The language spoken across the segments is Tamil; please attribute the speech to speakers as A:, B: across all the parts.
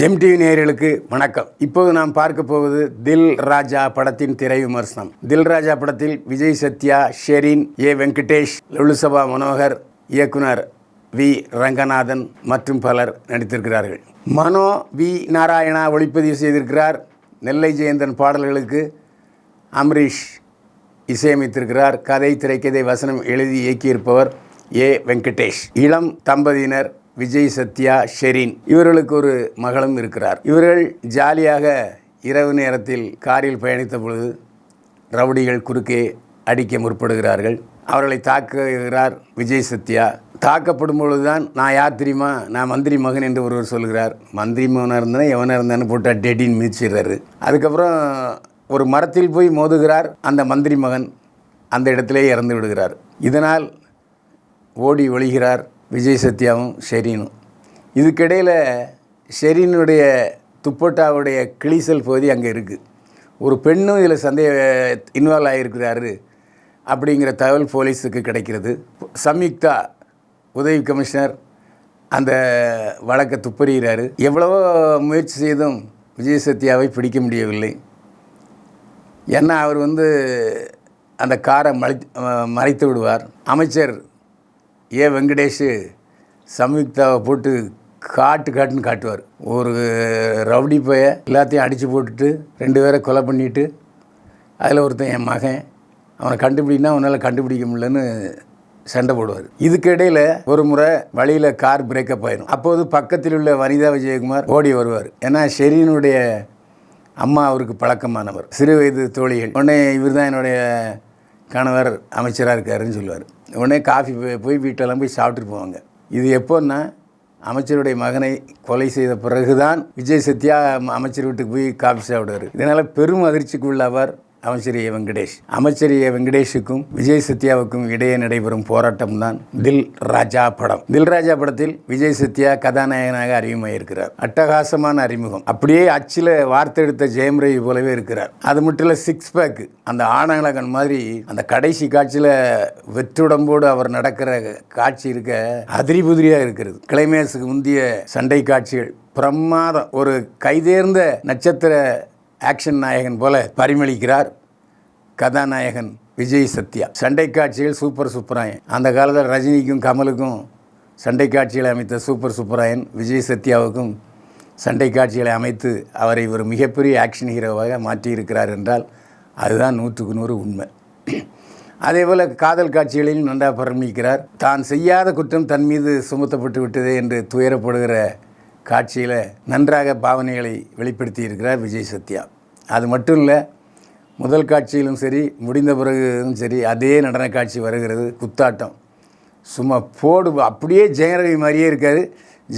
A: எம்டிவி நேயர்களுக்கு வணக்கம். இப்போது நாம் பார்க்க போவது தில் ராஜா படத்தின் திரை விமர்சனம். தில் ராஜா படத்தில் விஜய் சத்யா, ஷெரீன், வெங்கடேஷ், லுலுசபா மனோகர், இயக்குனர் வி ரங்கநாதன் மற்றும் பலர் நடித்திருக்கிறார்கள். மனோ வி நாராயணா ஒளிப்பதிவு செய்திருக்கிறார். நெல்லை ஜெயந்தன் பாடல்களுக்கு அம்ரீஷ் இசையமைத்திருக்கிறார். கதை, திரைக்கதை, வசனம் எழுதி இயக்கியிருப்பவர் வெங்கடேஷ். இளம் தம்பதியினர் விஜய் சத்யா, ஷெரீன். இவர்களுக்கு ஒரு மகளும் இருக்கிறார். இவர்கள் ஜாலியாக இரவு நேரத்தில் காரில் பயணித்த பொழுது ரவுடிகள் குறுக்கே அடிக்க முற்படுகிறார்கள். அவர்களை தாக்குகிறார் விஜய் சத்யா. தாக்கப்படும் பொழுதுதான், நான் யார் தெரியுமா, நான் மந்திரி மகன் என்று ஒருவர் சொல்கிறார். மந்திரி மகனாக இருந்தால் எவனாக இருந்தான்னு போட்டு டெடின்னு மிதிச்சிடுறாரு. அதுக்கப்புறம் ஒரு மரத்தில் போய் மோதுகிறார். அந்த மந்திரி மகன் அந்த இடத்திலே இறந்து விடுகிறார். இதனால் ஓடி ஒழிகிறார் விஜய் சத்யாவும் ஷெரீனும். இதுக்கிடையில் ஷெரீனுடைய துப்பட்டாவுடைய கிழிசல் பகுதி அங்கே இருக்குது. ஒரு பெண்ணும் இதில் இன்வால்வ் ஆகியிருக்கிறாரு அப்படிங்கிற தகவல் போலீஸுக்கு கிடைக்கிறது. சம்யுக்தா உதவி கமிஷனர் அந்த வழக்கை துப்பறிகிறாரு. எவ்வளவோ முயற்சி செய்தும் விஜய் சத்யாவை பிடிக்க முடியவில்லை. ஏன்னா அவர் அந்த காரை மறைத்து விடுவார். அமைச்சர் வெங்கடேஷ் சம்யுக்தாவை போட்டு காட்டுன்னு காட்டுவார். ஒரு ரவுடி பைய எல்லாத்தையும் அடித்து போட்டுட்டு 2 பேரை கொலை பண்ணிவிட்டு, அதில் ஒருத்தன் என் மகன், அவனை கண்டுபிடினா அவனால் கண்டுபிடிக்க முடியலன்னு சண்டை போடுவார். இதுக்கிடையில் ஒரு முறை வழியில் கார் பிரேக்கப் ஆயிடும். அப்போது பக்கத்தில் உள்ள வனிதா விஜயகுமார் ஓடி வருவார். ஏன்னா ஷெரீனுடைய அம்மா அவருக்கு பழக்கமானவர், சிறு வயது தோழிகள். உடனே இவர் தான் என்னுடைய கணவர் அமைச்சராக இருக்காருன்னு சொல்லுவார். உடனே காஃபி போய் வீட்டெல்லாம் போய் சாப்பிட்டுட்டு போவாங்க. இது எப்போன்னா, அமைச்சருடைய மகனை கொலை செய்த பிறகுதான் விஜய் சத்யா அமைச்சர் வீட்டுக்கு போய் காஃபி சாப்பிடுவார். இதனால் பெரும் அதிர்ச்சிக்கு உள்ளவர் அமைச்சர் வெங்கடேஷ். அமைச்சர் வெங்கடேஷுக்கும் விஜய் சத்யாவுக்கும் இடையே நடைபெறும் போராட்டம் தான் தில் ராஜா படம். தில் ராஜா படத்தில் விஜய் சத்யா கதாநாயகனாக அறிமுகமாயிருக்கிறார். அட்டகாசமான அறிமுகம். அப்படியே அச்சில் வார்த்தை எடுத்த ஜெயம் ரவி போலவே இருக்கிறார். அது மட்டும் இல்லை, 6 பேக், அந்த ஆனழகன் மாதிரி. அந்த கடைசி காட்சியில் வெற்றுடம்போடு அவர் நடக்கிற காட்சி இருக்க அதிரிபுதிரியாக இருக்கிறது. கிளைமேக்ஸுக்கு முந்தைய சண்டை காட்சிகள் பிரமாதம். ஒரு கைதேர்ந்த நட்சத்திர ஆக்ஷன் நாயகன் போல பரிமளிக்கிறார் கதாநாயகன் விஜய் சத்யா. சண்டை காட்சிகள் சூப்பராயன். அந்த காலத்தில் ரஜினிக்கும் கமலுக்கும் சண்டை காட்சிகளை அமைத்த சூப்பராயன் விஜய் சத்யாவுக்கும் சண்டை காட்சிகளை அமைத்து அவரை ஒரு மிகப்பெரிய ஆக்ஷன் ஹீரோவாக மாற்றியிருக்கிறார் என்றால் அதுதான் 100க்கு 100 உண்மை. அதேபோல் காதல் காட்சிகளிலும் நன்றாக பரிமளிக்கிறார். தான் செய்யாத குற்றம் தன் மீது சுமத்தப்பட்டு விட்டதே என்று துயரப்படுகிற காட்சியில் நன்றாக பாவனைகளை வெளிப்படுத்தி இருக்கிறார் விஜய் சத்யா. அது மட்டும் இல்லை, முதல் காட்சியிலும் சரி, முடிந்த பிறகும் சரி, அதே நடன காட்சி வருகிறது. குத்தாட்டம் சும்மா போடு, அப்படியே ஜெயம் ரவி மாதிரியே இருக்கார்.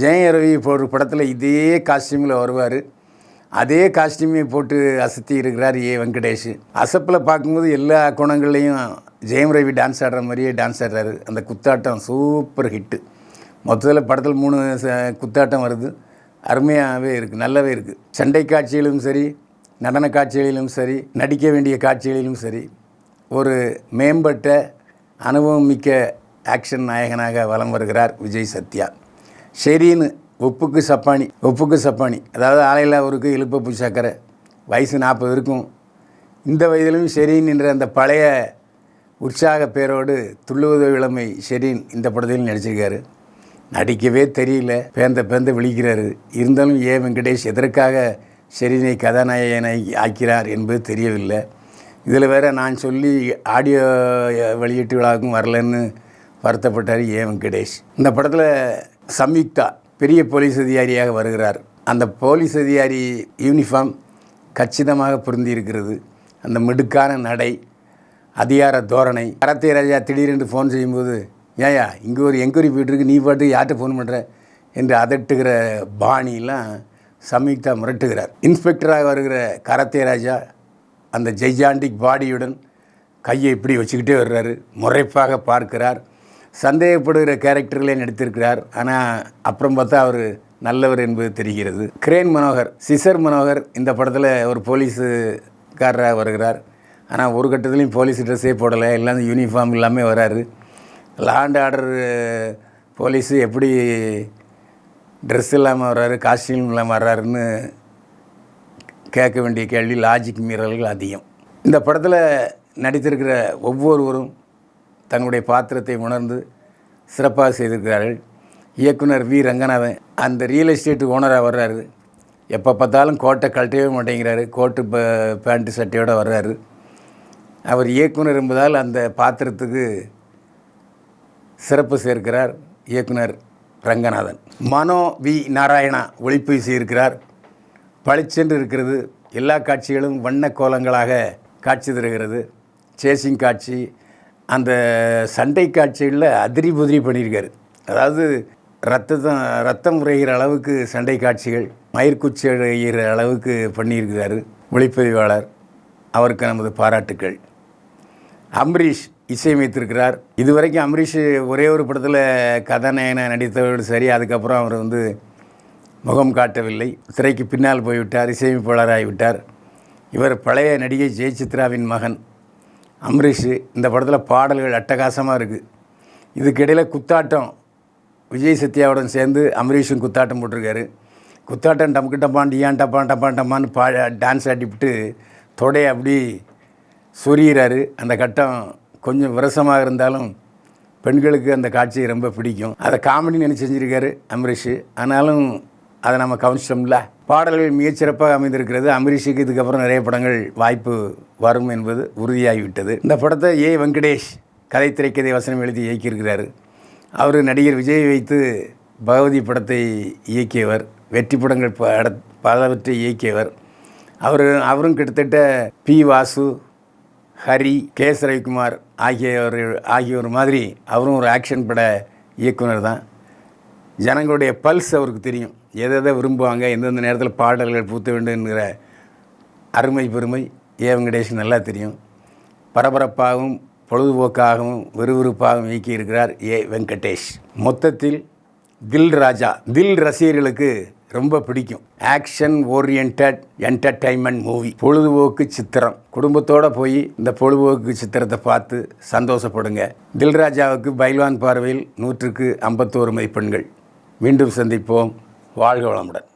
A: ஜெயம் ரவி போடுற படத்தில் இதே காஸ்டியூமில் வருவார். அதே காஸ்டியூமை போட்டு அசத்தி இருக்கிறார் வெங்கடேஷ். அசப்பில் பார்க்கும்போது எல்லா குணங்கள்லையும் ஜெயம் ரவி டான்ஸ் ஆடுற மாதிரியே டான்ஸ் ஆடுறாரு. அந்த குத்தாட்டம் சூப்பர் ஹிட்டு. மொத்தத்தில் படத்தில் 3 குத்தாட்டம் வருது. அருமையாகவே இருக்குது, நல்லாவே இருக்குது. சண்டை காட்சிகளிலும் சரி, நடன காட்சிகளிலும் சரி, நடிக்க வேண்டிய காட்சிகளிலும் சரி, ஒரு மேம்பட்ட அனுபவம் மிக்க ஆக்ஷன் நாயகனாக வலம் வருகிறார் விஜய் சத்யா. ஷெரீன் ஒப்புக்கு சப்பானி, அதாவது ஆலையில் அவருக்கு இழுப்பப்பு சக்கரை. வயசு 40 இருக்கும். இந்த வயதிலும் ஷெரீன் என்ற அந்த பழைய உற்சாக பேரோடு துள்ளுவதோ இளமை ஷெரீன் இந்த படத்தில் நடிச்சிருக்காரு. நடிக்கவே தெரியல, பேந்த விழிக்கிறாரு. இருந்தாலும் வெங்கடேஷ் எதற்காக ஷெரீனை கதாநாயகனை ஆக்கிறார் என்பது தெரியவில்லை. இதில் வேறு நான் சொல்லி ஆடியோ வெளியீட்டு விழாவுக்கும் வரலன்னு வருத்தப்பட்டார் வெங்கடேஷ். இந்த படத்தில் சம்யுக்தா பெரிய போலீஸ் அதிகாரியாக வருகிறார். அந்த போலீஸ் அதிகாரி யூனிஃபார்ம் கச்சிதமாக பொருந்தி இருக்கிறது. அந்த மிடுக்கான நடை, அதிகார தோரணை. கராத்தே ராஜா திடீரென்று ஃபோன் செய்யும்போது, ஏயா இங்கே ஒரு என்கொயரி போய்ட்டுருக்கு, நீ பாட்டு யார்கிட்ட ஃபோன் பண்ணுற என்று அதட்டுகிற பாணியெல்லாம் சம்யுக்தா மிரட்டுகிறார். இன்ஸ்பெக்டராக வருகிற கராத்தே ராஜா அந்த ஜெய்ஜாண்டிக் பாடியுடன் கையை இப்படி வச்சுக்கிட்டே வர்றாரு. முறைப்பாக பார்க்கிறார். சந்தேகப்படுகிற கேரக்டர்களே நடித்திருக்கிறார். ஆனால் அப்புறம் பார்த்தா அவர் நல்லவர் என்பது தெரிகிறது. சிசர் மனோகர் இந்த படத்தில் ஒரு போலீஸுக்காரராக வருகிறார். ஆனால் ஒரு கட்டத்துலேயும் போலீஸ் ட்ரெஸ்ஸே போடலை, எல்லாம் யூனிஃபார்ம் இல்லாமல் வராரு. லா அண்ட் ஆர்டர் போலீஸு எப்படி ட்ரெஸ் இல்லாமல் வர்றாரு, காஸ்டியூம் இல்லாமல் வர்றாருன்னு கேட்க வேண்டிய கேள்வி, லாஜிக் மீறல்கள் அதிகம். இந்த படத்தில் நடித்திருக்கிற ஒவ்வொருவரும் தங்களுடைய பாத்திரத்தை உணர்ந்து சிறப்பாக செய்திருக்கிறார்கள். இயக்குனர் வி ரங்கநாதன் அந்த ரியல் எஸ்டேட் ஓனராக வர்றாரு. எப்போ பார்த்தாலும் கோட்டை கழட்டவே மாட்டேங்கிறாரு, கோட்டு பேண்ட்டு சட்டையோடு வர்றாரு. அவர் இயக்குனர் என்பதால் அந்த பாத்திரத்துக்கு சிறப்பு சேர்க்கிறார் இயக்குனர் ரங்கநாதன். மனோ வி நாராயணா ஒளிப்பதிவு செய்திருக்கிறார். பளிச்சென்று இருக்கிறது. எல்லா காட்சிகளும் வண்ண கோலங்களாக காட்சி தருகிறது. சேசிங் காட்சி, அந்த சண்டை காட்சிகளில் அதிரி புதிரி பண்ணியிருக்காரு. அதாவது ரத்தம் உரைகிற அளவுக்கு சண்டை காட்சிகள், மயிர்குச்சி அடைகிற அளவுக்கு பண்ணியிருக்கிறாரு ஒளிப்பதிவாளர். அவருக்கு நமது பாராட்டுக்கள். அம்பரீஷ் இசையமைத்திருக்கிறார். இதுவரைக்கும் அம்பரீஷ் ஒரே ஒரு படத்தில் கதாநாயகனாக நடித்தவரோடு சரி, அதுக்கப்புறம் அவர் முகம் காட்டவில்லை, திரைக்கு பின்னால் போய்விட்டார், இசையமைப்பாளராகிவிட்டார். இவர் பழைய நடிகை ஜெயசித்ராவின் மகன் அம்பரீஷ். இந்த படத்தில் பாடல்கள் அட்டகாசமாக இருக்குது. இதுக்கிடையில் குத்தாட்டம், விஜய் சத்யாவுடன் சேர்ந்து அம்பரீஷும் குத்தாட்டம் போட்டிருக்காரு. குத்தாட்டம் டம்க்கு டப்பான் டியான் டப்பான் டப்பான் டப்பான்னு டான்ஸ் ஆடிவிட்டு தொடையை அப்படி சொரியிறாரு. அந்த கட்டம் கொஞ்சம் விரசமாக இருந்தாலும் பெண்களுக்கு அந்த காட்சி ரொம்ப பிடிக்கும். அதை காமெடி நினச்சி செஞ்சுருக்காரு அம்பரீஷ். ஆனாலும் அதை நம்ம கவனிச்சிட்டோம்ல. பாடல்கள் மிகச்சிறப்பாக அமைந்திருக்கிறது. அம்பரீஷுக்கு இதுக்கப்புறம் நிறைய படங்கள் வாய்ப்பு வரும் என்பது உறுதியாகிவிட்டது. இந்த படத்தை ஏ வெங்கடேஷ் கதை திரைக்கதை வசனம் எழுதி இயக்கியிருக்கிறார். அவர் நடிகர் விஜய் வைத்து பகவதி படத்தை இயக்கியவர், வெற்றி படங்கள் பலவற்றை இயக்கியவர். அவரும் கிட்டத்தட்ட P Vasu, Hari, K S Ravikumar ஆகியோர் மாதிரி அவரும் ஒரு ஆக்ஷன் பட இயக்குனர் தான். ஜனங்களுடைய பல்ஸ் அவருக்கு தெரியும், எதை விரும்புவாங்க, எந்தெந்த நேரத்தில் பாடல்கள் பூத்த வேண்டுங்கிற அருமை பெருமை ஏ வெங்கடேஷ் நல்லா தெரியும். பரபரப்பாகவும் பொழுதுபோக்காகவும் விறுவிறுப்பாகவும் இயக்கியிருக்கிறார் ஏ வெங்கடேஷ். மொத்தத்தில் தில் ராஜா தில் ரசிகர்களுக்கு ரொம்ப பிடிக்கும். ஆக்ஷன் ஓரியன்ட் என்டர்டைன்மெண்ட் மூவி, பொழுதுபோக்கு சித்திரம். குடும்பத்தோடு போய் இந்த பொழுதுபோக்கு சித்திரத்தை பார்த்து சந்தோஷப்படுங்க. தில் ராஜாவுக்கு பைல்வான் பார்வையில் 100க்கு 51 மதிப்பெண்கள். மீண்டும் சந்திப்போம். வாழ்க வளமுடன்.